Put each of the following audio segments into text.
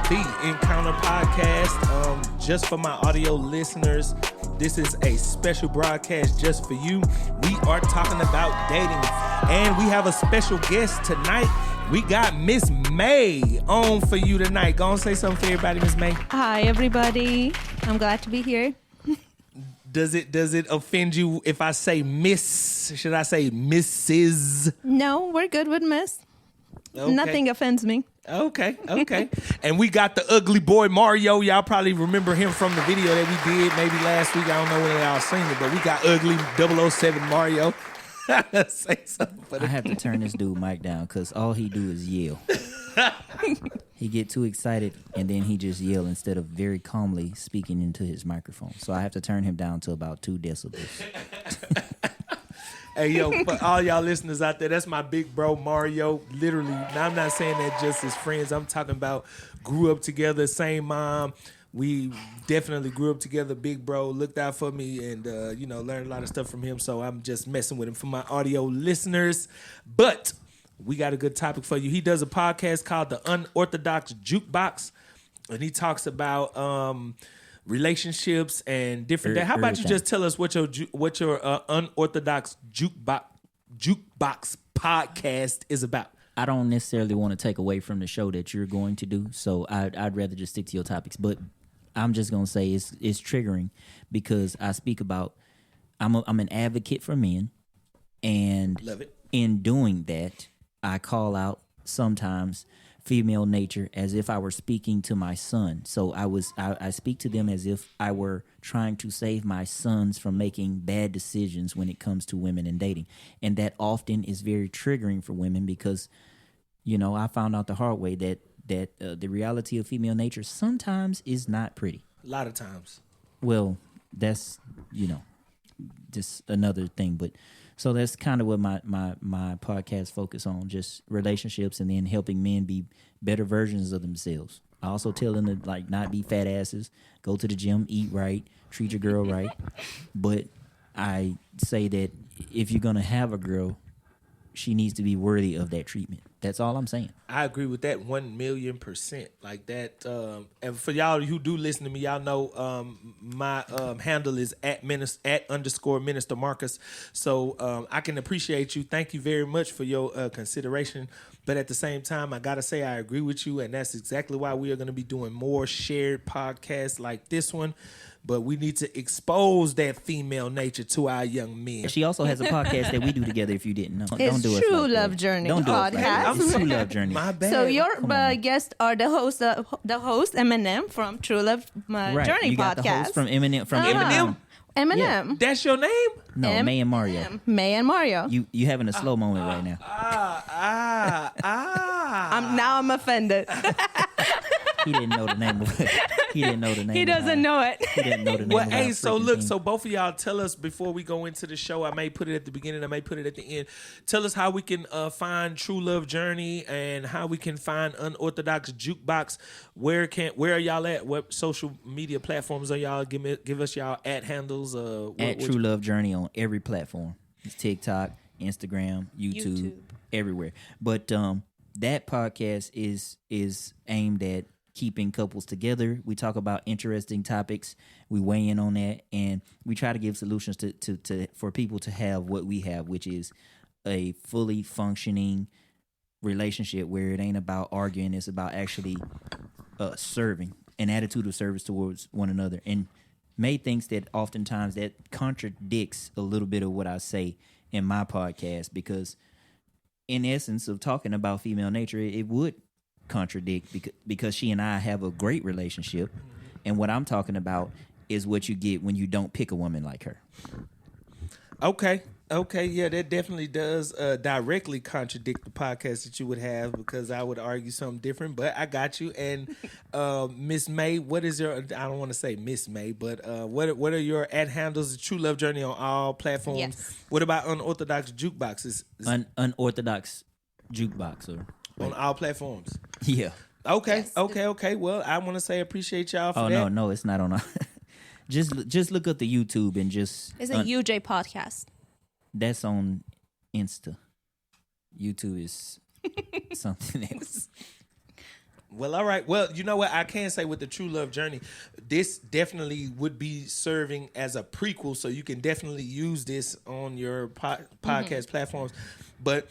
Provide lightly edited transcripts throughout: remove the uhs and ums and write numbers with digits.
the Encounter Podcast. Just for my audio listeners, this is a special broadcast just for you. We are talking about dating, and we have a special guest tonight. We got Miss May on for you tonight. Go on, say something for everybody, Miss May. Hi, everybody. I'm glad to be here. Does it offend you if I say Miss? Should I say Mrs.? No, we're good with Miss. Okay. Nothing offends me. Okay. And we got the ugly boy Mario. Y'all probably remember him from the video that we did maybe last week. I don't know when y'all seen it, but we got ugly 007 Mario. Say something for I have to turn this dude mic down because all he do is yell. He get too excited and then he just yell instead of very calmly speaking into his microphone. So I have to turn him down to about 2 decibels. Hey, yo, for all y'all listeners out there, that's my big bro, Mario. Literally, now I'm not saying that just as friends. I'm talking about grew up together, same mom. We definitely grew up together, big bro. Looked out for me and, learned a lot of stuff from him. So I'm just messing with him for my audio listeners. But we got a good topic for you. He does a podcast called The Unorthodox Jukebox. And he talks about relationships and different. How about you just tell us what your unorthodox jukebox podcast is about? I don't necessarily want to take away from the show that you're going to do, so I'd rather just stick to your topics. But I'm just gonna say it's triggering because I speak about I'm an advocate for men, and love it. In doing that, I call out sometimes female nature as if I were speaking to my son. So I speak to them as if I were trying to save my sons from making bad decisions when it comes to women and dating. And that often is very triggering for women because, I found out the hard way that the reality of female nature sometimes is not pretty. A lot of times. Well, that's, just another thing. But so that's kind of what my podcast focus on, just relationships and then helping men be better versions of themselves. I also tell them to not be fat asses, go to the gym, eat right, treat your girl right. But I say that if you're going to have a girl, she needs to be worthy of that treatment. That's all I'm saying. I agree with that 1,000,000%. Like that. And for y'all who do listen to me, y'all know my handle is at _Minister Marcus. So I can appreciate you. Thank you very much for your consideration. But at the same time, I got to say I agree with you. And that's exactly why we are going to be doing more shared podcasts like this one. But we need to expose that female nature to our young men. She also has a podcast that we do together. If you didn't know, it's don't do True it Love Journey don't do podcast. It's True Love Journey. My bad. So your guests are the host Eminem from True Love Journey you got podcast. The host from Eminem. Eminem. Eminem. That's your name? No, May and Mario. May and Mario. You having a slow moment right now. I'm offended. He didn't know the name of it. He didn't know the name. He doesn't know it. He didn't know the name. Well, hey, so look, so both of y'all tell us before we go into the show. I may put it at the beginning. I may put it at the end. Tell us how we can find True Love Journey and how we can find Unorthodox Jukebox. Where are y'all at? What social media platforms are y'all? Give us y'all at handles. At True Love Journey on every platform. It's TikTok, Instagram, YouTube. Everywhere. But that podcast is aimed at keeping couples together. We talk about interesting topics. We weigh in on that, and we try to give solutions to for people to have what we have, which is a fully functioning relationship where it ain't about arguing. It's about actually serving, an attitude of service towards one another. And May thinks that oftentimes that contradicts a little bit of what I say in my podcast because in essence of talking about female nature, it would contradict because she and I have a great relationship, and what I'm talking about is what you get when you don't pick a woman like her. Okay, yeah, that definitely does directly contradict the podcast that you would have because I would argue something different, but I got you. And Miss May, what is your, I don't want to say Miss May, but what are your ad handles? True Love Journey on all platforms. Yes. What about Unorthodox Jukeboxes? Unorthodox Jukebox on all platforms. Yeah. Okay. Yes. Okay. Well, I want to say appreciate y'all for that. Oh no, it's not on. Just look up the YouTube and just. It's a UJ podcast. That's on Insta. YouTube is something else. Well, all right. Well, you know what? I can say with the True Love Journey, this definitely would be serving as a prequel. So you can definitely use this on your podcast platforms. But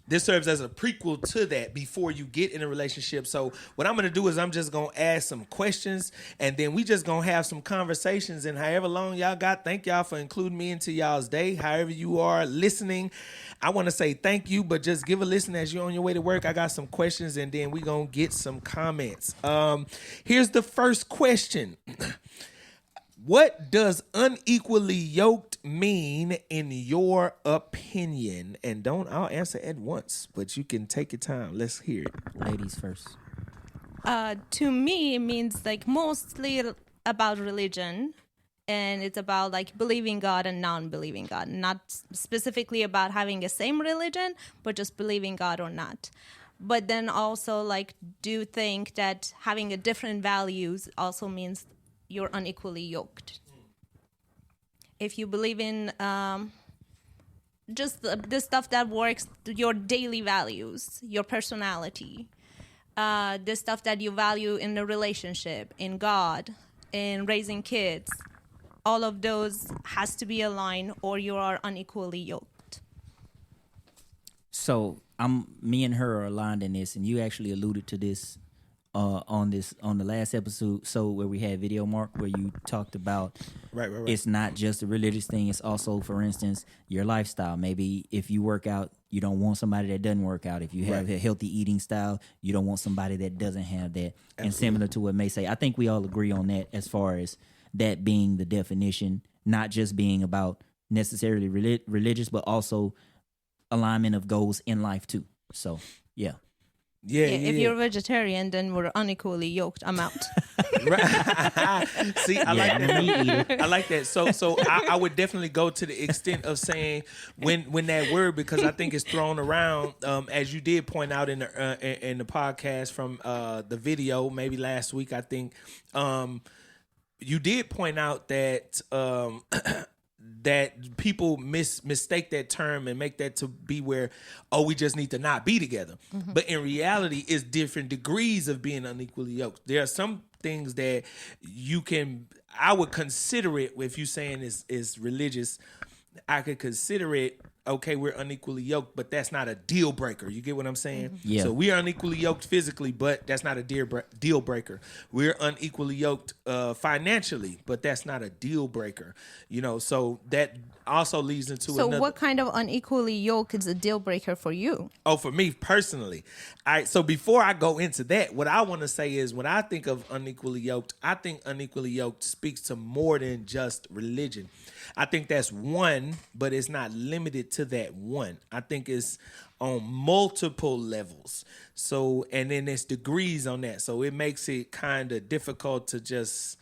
this serves as a prequel to that before you get in a relationship. So what I'm going to do is I'm just going to ask some questions, and then we just going to have some conversations. And however long y'all got, thank y'all for including me into y'all's day. However you are listening, I want to say thank you, but just give a listen as you're on your way to work. I got some questions, and then we going to get some comments. Here's the first question. What does unequally yoked mean in your opinion? And I'll answer at once, but you can take your time. Let's hear it. Ladies first. To me, it means like mostly about religion, and it's about like believing God and non-believing God, not specifically about having the same religion, but just believing God or not. But then also like do think that having a different values also means you're unequally yoked. If you believe in just the stuff that works, your daily values, your personality, the stuff that you value in a relationship, in God, in raising kids, all of those has to be aligned or you are unequally yoked. So me and her are aligned in this, and you actually alluded to this on the last episode, so where we had video, Mark, where you talked about right. It's not just a religious thing. It's also, for instance, your lifestyle. Maybe if you work out, you don't want somebody that doesn't work out. If you have a healthy eating style, you don't want somebody that doesn't have that. Absolutely. And similar to what May say, I think we all agree on that as far as that being the definition, not just being about necessarily religious, but also alignment of goals in life too. So, yeah. Yeah, if you're a vegetarian, then we're unequally yoked. I'm out. See, I like that. I like that. So I would definitely go to the extent of saying when that word, because I think it's thrown around, as you did point out in the podcast from the video maybe last week. I think you did point out that that people mistake that term and make that to be where, we just need to not be together. Mm-hmm. But in reality, it's different degrees of being unequally yoked. There are some things that I would consider it, if you're saying is religious, I could consider it, okay, we're unequally yoked, but that's not a deal breaker. You get what I'm saying? Mm-hmm. Yeah. So we are unequally yoked physically, but that's not a deal breaker. We're unequally yoked financially, but that's not a deal breaker. So that also leads into So what kind of unequally yoked is a deal breaker for you? Oh, for me personally. All right, so before I go into that, what I want to say is when I think of unequally yoked, I think unequally yoked speaks to more than just religion. I think that's one, but it's not limited to that one. I think it's on multiple levels. So, and then there's degrees on that. So it makes it kind of difficult to just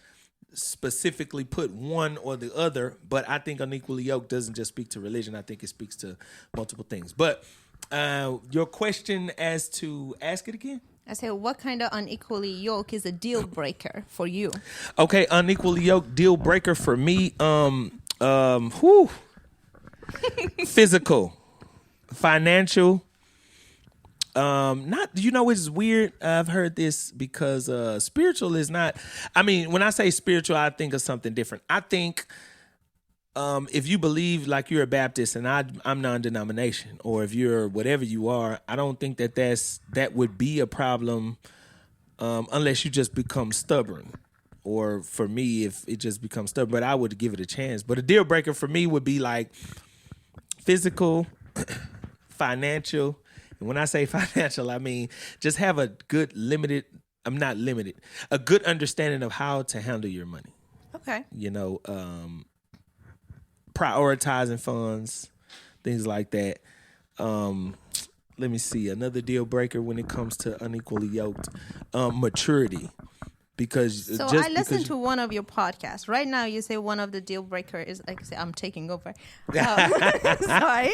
specifically put one or the other. But I think unequally yoked doesn't just speak to religion. I think it speaks to multiple things. But your question as to, ask it again? I say, what kind of unequally yoked is a deal breaker for you? Okay, unequally yoked deal breaker for me. Physical, financial, not, it's weird. I've heard this because spiritual is not, when I say spiritual, I think of something different. I think if you believe like you're a Baptist and I'm non-denomination, or if you're whatever you are, I don't think that would be a problem unless you just become stubborn. Or for me, if it just becomes stubborn, but I would give it a chance. But a deal breaker for me would be like physical, financial. And when I say financial, I mean just have a good a good understanding of how to handle your money. Okay. Prioritizing funds, things like that. Let me see. Another deal breaker when it comes to unequally yoked, maturity. Because I listened to one of your podcasts. Right now, you say one of the deal breaker is, like I say, I'm taking over. Sorry.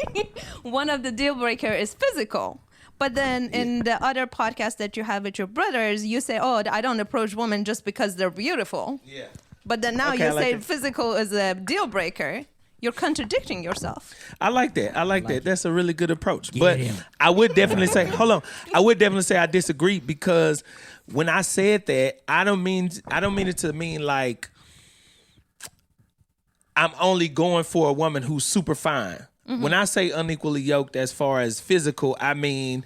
One of the deal breaker is physical. But then in the other podcast that you have with your brothers, you say, I don't approach women just because they're beautiful. Yeah. But then now you say physical is a deal breaker. You're contradicting yourself. I like that. I like that. That's a really good approach. Get But him. I would definitely say, hold on. I would definitely say I disagree because when I said that, I don't mean it to mean like I'm only going for a woman who's super fine. When I say unequally yoked as far as physical, I mean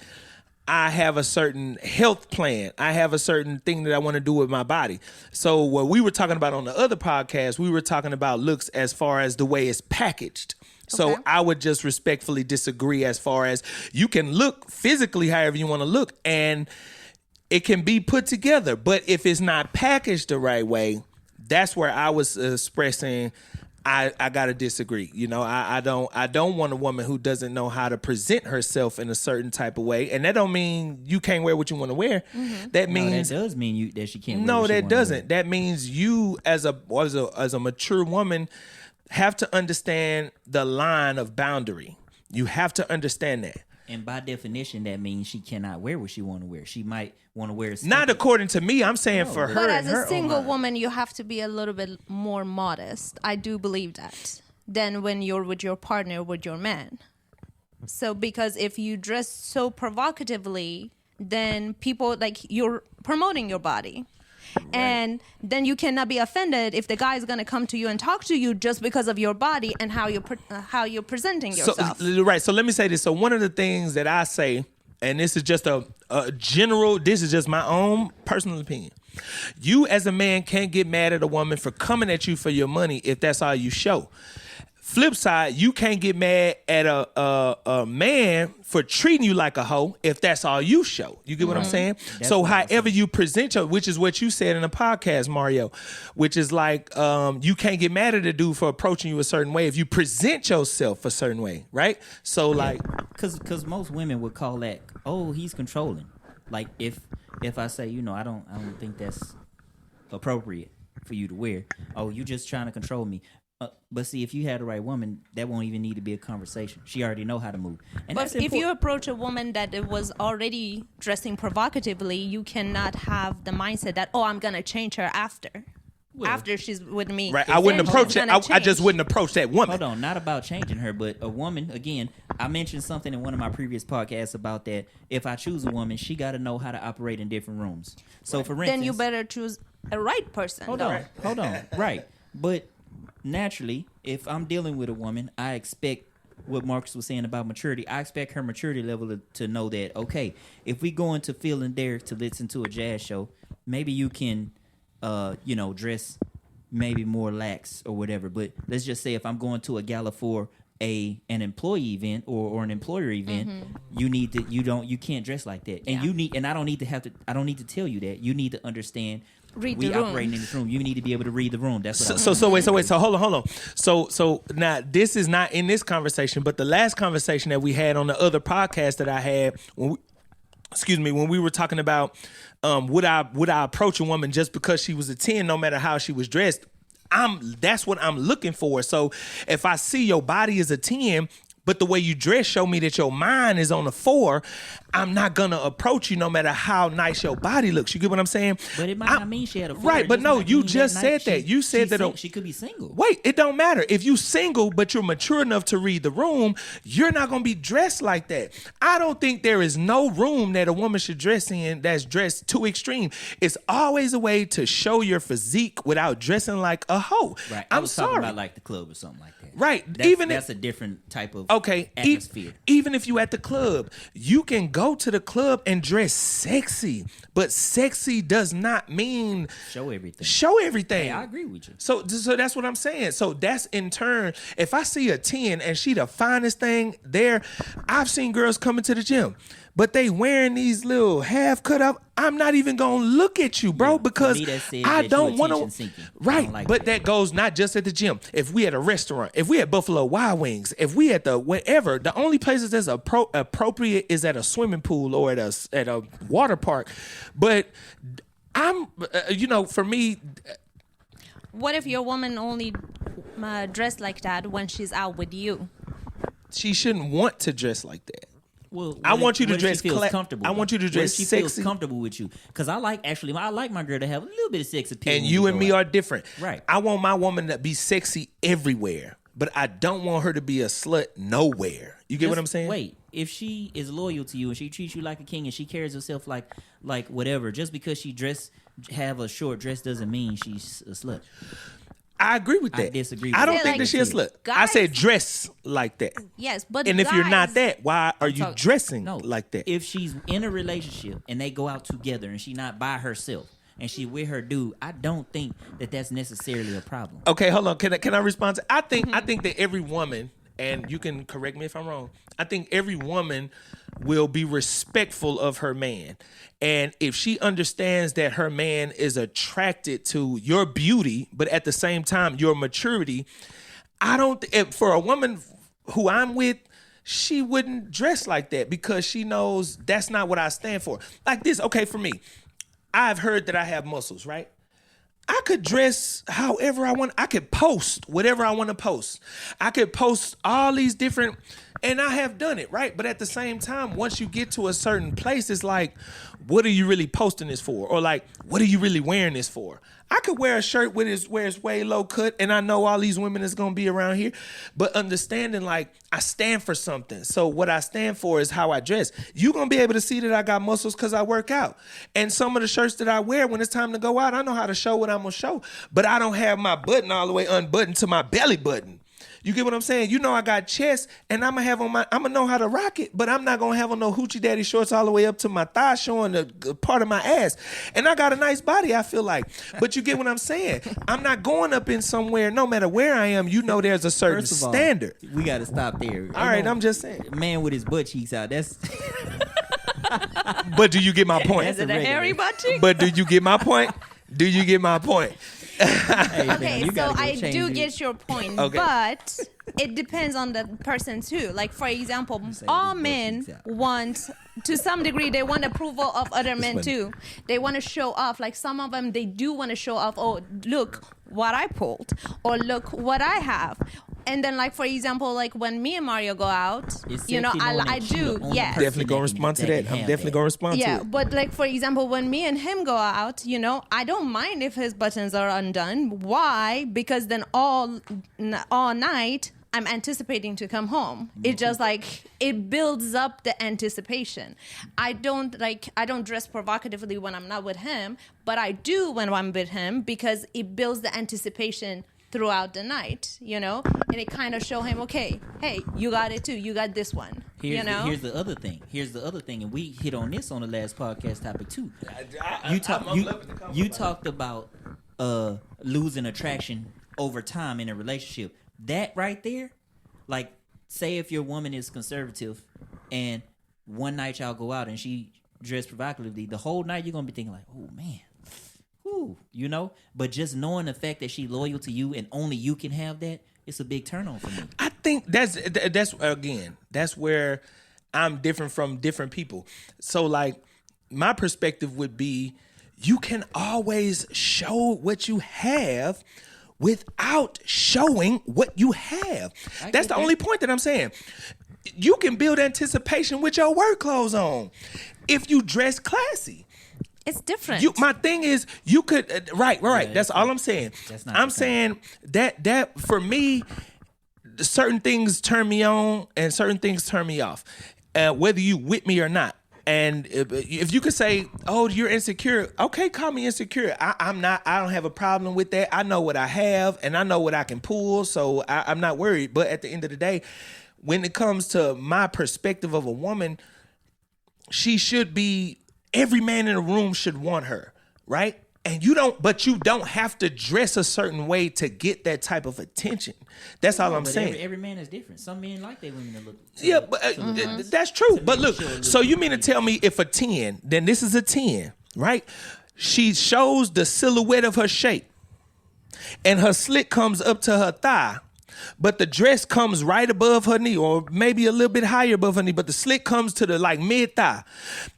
I have a certain health plan. I have a certain thing that I want to do with my body. So what we were talking about on the other podcast, we were talking about looks as far as the way it's packaged. So Okay. I would just respectfully disagree as far as you can look physically however you want to look and it can be put together. But if it's not packaged the right way, that's where I was expressing I gotta disagree. You know, I don't want a woman who doesn't know how to present herself in a certain type of way, and that don't mean you can't wear what you want to wear. That means that does mean that she can't. no, wear what she that wanna doesn't. That means you as a mature woman have to understand the line of boundary. You have to understand that. And by definition, that means she cannot wear what she want to wear. She might want to wear. Not according to me. I'm saying for her. But and as her a own single mind. woman, you have to be a little bit more modest. I do believe that than when you're with your partner, with your man. So because if you dress so provocatively, then people like you're promoting your body. And then you cannot be offended if the guy is going to come to you and talk to you just because of your body and how you're presenting yourself. So, right. So let me say this. So one of the things that I say, and this is just a general, this is just my own personal opinion. You as a man can't get mad at a woman for coming at you for your money if that's all you show. Flip side, you can't get mad at a man for treating you like a hoe if that's all you show. You get what I'm saying? So however you present your, which is what you said in the podcast, Mario, which is like you can't get mad at a dude for approaching you a certain way if you present yourself a certain way, right? So like, because most women would call that, oh, he's controlling. Like if I say, you know, I don't think that's appropriate for you to wear. Oh, you just trying to control me. But see, if you had the right woman, that won't even need to be a conversation. She already know how to move. And But if you approach a woman that was already dressing provocatively, you cannot have the mindset that, oh, I'm going to change her after she's with me. right? I wouldn't Then approach she's it. gonna I just change. wouldn't approach that woman. Hold on, not about changing her, but a woman, again, I mentioned something in one of my previous podcasts about that. If I choose a woman, she got to know how to operate in different rooms. So for instance... Then you better choose a right person. Hold on. Right. But naturally, if I'm dealing with a woman, I expect what Marcus was saying about maturity. I expect her maturity level to know that, okay, if we go into Phil and Derek to listen to a jazz show, maybe you can, dress maybe more lax or whatever. But let's just say if I'm going to a gala for an employee event or an employer event, you can't dress like that. And I don't need to tell you that. You need to understand Read we the room. operating in this room. You need to be able to read the room. That's what So wait. So hold on. So now this is not in this conversation, but the last conversation that we had on the other podcast that I had when we were talking about would I approach a woman just because she was a 10, no matter how she was dressed. That's what I'm looking for. So if I see your body is a 10, but the way you dress show me that your mind is on a 4, I'm not gonna approach you no matter how nice your body looks. You get what I'm saying? But it might not mean she had a 4. Right, but no, you just said that. You said that she could be single. Wait, it don't matter. If you single but you're mature enough to read the room, you're not gonna be dressed like that. I don't think there is no room that a woman should dress in that's dressed too extreme. It's always a way to show your physique without dressing like a hoe. Right. I'm I was sorry. talking about like the club or something like that. Right. That's a different type of atmosphere. Even if you at the club, you can go to the club and dress sexy, but sexy does not mean Show everything. Hey, I agree with you. So that's what I'm saying. So that's in turn, if I see a 10 and she the finest thing there, I've seen girls coming to the gym, but they wearing these little half cut up. I'm not even gonna look at you, bro, because me, that says I that don't you want to. attention-seeking. I Right, don't like but that. that goes not just at the gym. If we at a restaurant, if we at Buffalo Wild Wings, if we at the whatever, the only places that's appropriate is at a swimming pool or at a water park. But I'm, for me. What if your woman only dressed like that when she's out with you? She shouldn't want to dress like that. Well, I want you to what if dress she feels cla- comfortable. I want you to dress what if she sexy. feels comfortable with you, because I like my girl to have a little bit of sex appeal. And when you we and go me out. are different. Right. I want my woman to be sexy everywhere. but I don't want her to be a slut nowhere. You get what I'm saying? Wait, if she is loyal to you and she treats you like a king and she carries herself like whatever, just because she have a short dress doesn't mean she's a slut. I agree with that. I disagree. I don't with think that. that she's a slut. I Guys- said dress like that. Yes, but And if you're not that, why are you Talk- dressing no, like that? If she's in a relationship and they go out together and she's not by herself and she with her dude, I don't think that that's necessarily a problem. Okay, hold on. Can I respond to? I think that every woman, and you can correct me if I'm wrong, I think every woman will be respectful of her man. And if she understands that her man is attracted to your beauty, but at the same time your maturity, I don't for a woman who I'm with, she wouldn't dress like that because she knows that's not what I stand for. Like this, okay, for me, I've heard that I have muscles, right? I could dress however I want. I could post whatever I want to post. I could post all these different, and I have done it, right? But at the same time, once you get to a certain place, it's like, what are you really posting this for? Or like, what are you really wearing this for? I could wear a shirt where it's way low cut, and I know all these women is gonna be around here. But understanding, like, I stand for something. So what I stand for is how I dress. You gonna be able to see that I got muscles because I work out. And some of the shirts that I wear when it's time to go out, I know how to show what I'm gonna show. But I don't have my button all the way unbuttoned to my belly button. You get what I'm saying? You know I got chest, and I'm gonna know how to rock it, but I'm not gonna have on no hoochie daddy shorts all the way up to my thigh showing the part of my ass. And I got a nice body, I feel like. But you get what I'm saying? I'm not going up in somewhere, no matter where I am, you know there's a certain First of all, standard. we got to stop there. All right, I'm just saying. Man with his butt cheeks out. That's But do you get my point? Is it a hairy butt cheek? But do you get my point? Do you get my point? hey, man, Okay, you so gotta go I change do it. get your point, Okay. but it depends on the person too. Like, for example, all butt men cheeks out. want, to some degree, they want approval of other men funny. too. They want to show off. Like, some of them, they do want to show off. Oh, look what I pulled, or look what I have. And then, like, for example, like when me and Mario go out, It's you know, sexy knowing I that you do, the only yeah. person Definitely gonna respond to that. can I'm have definitely that. gonna respond to Yeah, it. but like, for example, when me and him go out, you know, I don't mind if his buttons are undone. Why? Because then all night I'm anticipating to come home. It just like, it builds up the anticipation. I don't dress provocatively when I'm not with him, but I do when I'm with him because it builds the anticipation throughout the night, you know, and it kind of show him, okay, hey, you got it too. You got this one, Here's you know. here's the other thing. And we hit on this on the last podcast topic too. You talked about losing attraction over time in a relationship. That right there, like, say if your woman is conservative and one night y'all go out and she dressed provocatively, the whole night you're gonna be thinking like, oh man, ooh, you know. But just knowing the fact that she's loyal to you and only you can have that, it's a big turn on for me. I think that's again, that's where I'm different from different people. So like, my perspective would be, you can always show what you have without showing what you have. That's the only point that I'm saying. You can build anticipation with your work clothes on if you dress classy. It's different. My thing is, you could right. Yeah, That's all I'm saying. That's not I'm the same. saying that for me, certain things turn me on and certain things turn me off, whether you with me or not. And if you could say, "Oh, you're insecure," okay, call me insecure. I'm not. I don't have a problem with that. I know what I have and I know what I can pull, so I'm not worried. But at the end of the day, when it comes to my perspective of a woman, she should be. Every man in the room should want her, right? And you don't have to dress a certain way to get that type of attention. That's all I'm But saying. every man is different. Some men like their women to look. Yeah, but that's true. But look, sure so you mean to tell me if a 10, then this is a 10, right? She shows the silhouette of her shape, and her slit comes up to her thigh, but the dress comes right above her knee, or maybe a little bit higher above her knee, but the slit comes to the like mid thigh,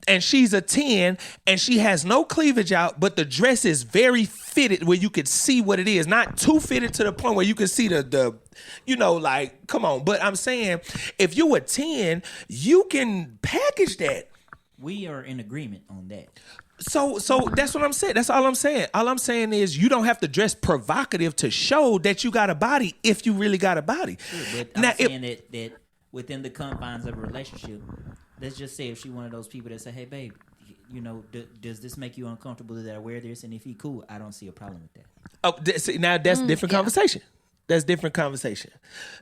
and she's a 10, and she has no cleavage out, but the dress is very fitted where you could see what it is, not too fitted to the point where you can see the you know, like, come on. But I'm saying, if you're a 10, you can package that. We are in agreement on that. So that's what I'm saying. That's all I'm saying. All I'm saying is you don't have to dress provocative to show that you got a body if you really got a body. Sure, but I'm saying that within the confines of a relationship, let's just say if she one of those people that say, "Hey, babe, you know, does this make you uncomfortable that I wear this?" And if he cool, I don't see a problem with that. Oh, see, now that's different conversation. That's different conversation.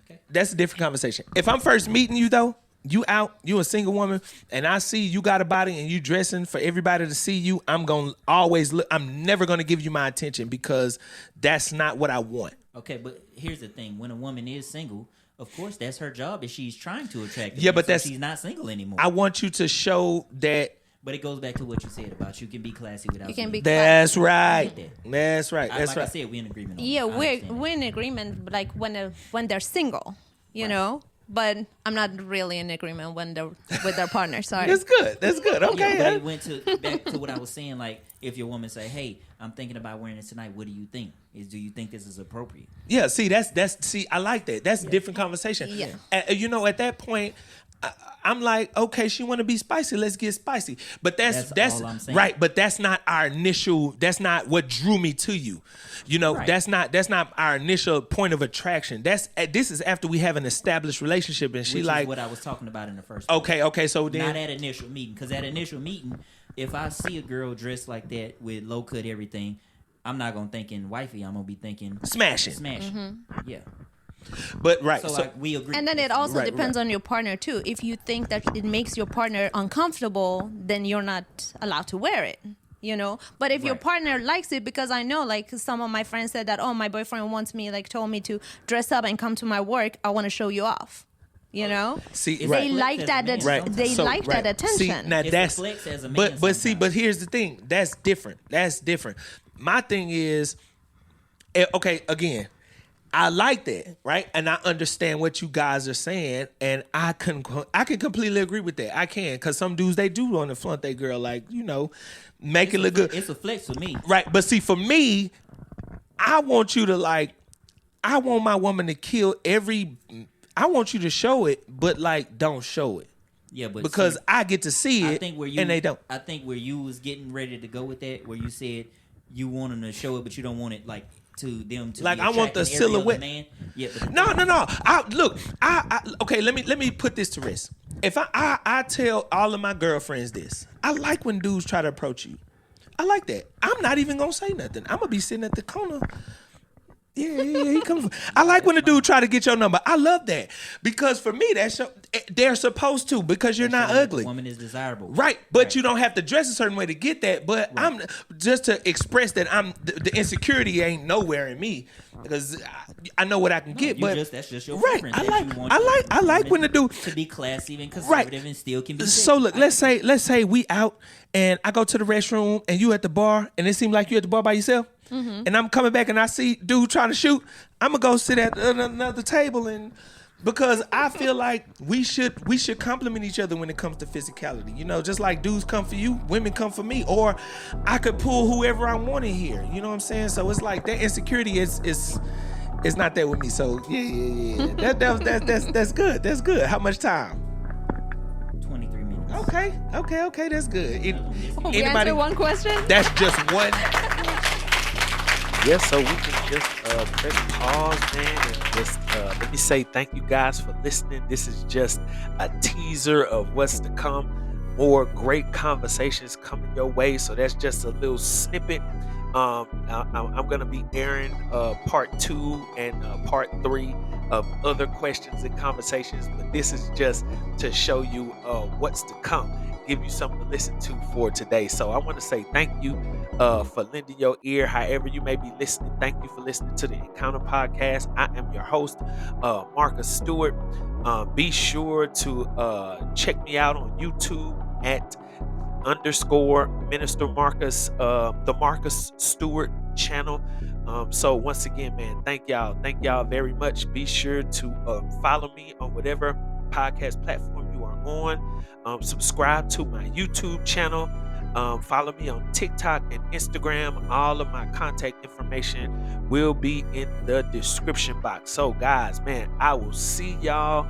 Okay. That's a different conversation. If I'm first meeting you though, you out, you a single woman, and I see you got a body and you dressing for everybody to see you, I'm gonna always look. I'm never gonna give you my attention because that's not what I want. Okay, but here's the thing: when a woman is single, of course, that's her job. If she's trying to attract, Yeah, but so that's she's not single anymore. I want you to show that. But it goes back to what you said about you can be classy without. You can be That's right. that. That's right. That's like right. I said, we're in agreement. On Yeah, that. I we're understand we're in agreement, like when they're single, you know. But I'm not really in agreement when they're with their partner. Sorry. That's good. That's good. that. Okay. Yeah, but it went back to what I was saying. Like, if your woman say, "Hey, I'm thinking about wearing this tonight. What do you think? Do you think this is appropriate?" Yeah, see, see, I like that. That's a different conversation. Yeah. You know, at that point, I'm like, okay, she want to be spicy. Let's get spicy. But that's all I'm saying. right. But that's not our initial. That's not what drew me to you. You know, Right. that's not our initial point of attraction. This is after we have an established relationship, and she Which like is what I was talking about in the first place. okay. So then Not at initial meeting, because at initial meeting, if I see a girl dressed like that with low cut everything, I'm not gonna thinking wifey. I'm gonna be thinking smashing. Yeah. But right. So like we agree. And then it also Right, depends right. on your partner too. If you think that it makes your partner uncomfortable, then you're not allowed to wear it. You know, but if your Right. partner likes it, because I know, like some of my friends said that, oh, my boyfriend wants me, like told me to dress up and come to my work. I want to show you off. You know, See, It's right. they flex like as a that. man Right. They So, like right. that See, attention. now It's a that's flex as a man but see, sometimes. but here's the thing. That's different. That's different. My thing is, okay, again, I like that, right? And I understand what you guys are saying, and I can completely agree with that. I can, because some dudes, they do want to flaunt their girl, like, you know, make it look good. It's a flex for me. Right, but see, for me, I want you to I want my woman to kill I want you to show it, but like, don't show it. Yeah, but Because see, I get to see it, I think where you and they don't. I think where you was getting ready to go with that, where you said you want them to show it, but you don't want it like to them to Like, be I want the attracting every other silhouette. Man. Yeah, but No. Okay. Let me put this to rest. If I tell all of my girlfriends this, I like when dudes try to approach you. I like that. I'm not even gonna say nothing. I'm gonna be sitting at the corner. Yeah, he comes. I like when a dude try to get your number. I love that because for me, they're supposed to, because you're not showing that ugly. The woman is desirable. Right, but you don't have to dress a certain way to get that. But I'm just to express that the insecurity ain't nowhere in me, because I know what I can get. But that's just your right, preference. I that like you want I like when the dude. to be classy and conservative and still can be. So sexy. look, let's say we out and I go to the restroom and you at the bar and it seems like you at the bar by yourself. And I'm coming back and I see dude trying to shoot. I'm gonna go sit at another table, and because I feel like we should compliment each other when it comes to physicality. You know, just like dudes come for you, women come for me, or I could pull whoever I want in here. You know what I'm saying? So it's like that insecurity is not there with me. So yeah. That's good. That's good. How much time? 23 minutes. Okay, that's good. we answer one question. That's just one. Yes, so we can just press pause, man, and just let me say thank you guys for listening. This is just a teaser of what's to come. More great conversations coming your way. So that's just a little snippet. I'm going to be airing part 2 and part 3 of other questions and conversations, but this is just to show you what's to come, give you something to listen to for today. So I want to say thank you for lending your ear, however you may be listening. Thank you for listening to the Encounter Podcast. I am your host, Marcus Stewart. Be sure to check me out on YouTube at _Minister Marcus, the Marcus Stewart channel. So once again, man, thank y'all very much. Be sure to follow me on whatever podcast platform you are on. Subscribe to my YouTube channel. Follow me on TikTok and Instagram. All of my contact information will be in the description box. So guys, man, I will see y'all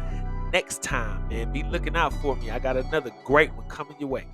next time, and be looking out for me. I got another great one coming your way.